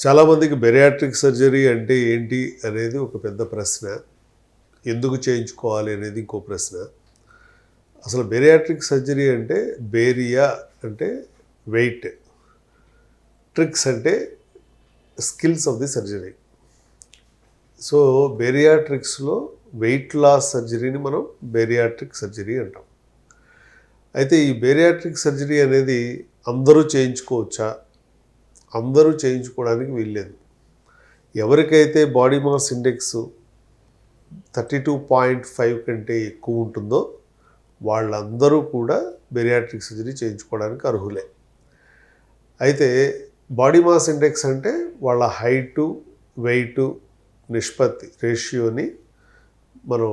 చాలామందికి bariatric surgery అంటే ఏంటి అనేది ఒక పెద్ద ప్రశ్న. ఎందుకు చేయించుకోవాలి అనేది ఇంకో ప్రశ్న. అసలు బెరియాట్రిక్ సర్జరీ అంటే బేరియా అంటే వెయిట్, ట్రిక్స్ అంటే skills of the surgery. So బేరియాట్రిక్స్లో వెయిట్ లాస్ సర్జరీని మనం బేరియాట్రిక్ సర్జరీ అంటాం. అయితే ఈ బేరియాట్రిక్ సర్జరీ అనేది అందరూ చేయించుకోవచ్చా? అందరూ చేయించుకోవడానికి వీల్లేదు. ఎవరికైతే బాడీ మాస్ ఇండెక్స్ 32.5 కంటే ఎక్కువ ఉంటుందో వాళ్ళందరూ కూడా బెరియాట్రిక్ సర్జరీ చేయించుకోవడానికి అర్హులే. అయితే బాడీ మాస్ ఇండెక్స్ అంటే వాళ్ళ హైటు వెయిటు నిష్పత్తి రేషియోని మనం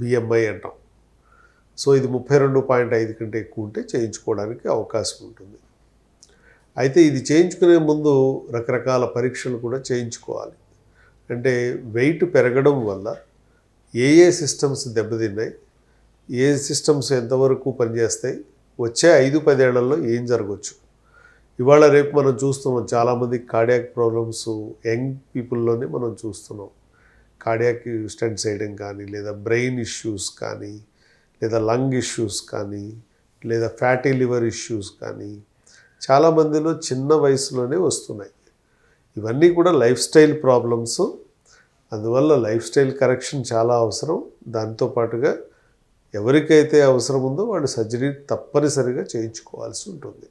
బిఎంఐ అంటాం. సో ఇది 32.5 కంటే ఎక్కువ ఉంటే చేయించుకోవడానికి అవకాశం ఉంటుంది. అయితే ఇది చేయించుకునే ముందు రకరకాల పరీక్షలు కూడా చేయించుకోవాలి. అంటే వెయిట్ పెరగడం వల్ల ఏ సిస్టమ్స్ దెబ్బతిన్నాయి, ఏ సిస్టమ్స్ ఎంతవరకు పనిచేస్తాయి, వచ్చే 5-10 ఏళ్లలో ఏం జరగవచ్చు. ఇవాళ రేపు మనం చూస్తున్నాం చాలామంది కార్డియాక్ ప్రాబ్లమ్స్ యంగ్ పీపుల్లోనే మనం చూస్తున్నాం. కార్డియాక్ స్టెంట్స్ వేయడం కానీ, లేదా బ్రెయిన్ ఇష్యూస్ కానీ, లేదా లంగ్ ఇష్యూస్ కానీ, లేదా ఫ్యాటీ లివర్ ఇష్యూస్ కానీ చాలామందిలో చిన్న వయసులోనే వస్తున్నాయి. ఇవన్నీ కూడా లైఫ్ స్టైల్ ప్రాబ్లమ్స్. అందువల్ల లైఫ్ స్టైల్ కరెక్షన్ చాలా అవసరం. దాంతోపాటుగా ఎవరికైతే అవసరం ఉందో వాళ్ళు సర్జరీ తప్పనిసరిగా చేయించుకోవాల్సి ఉంటుంది.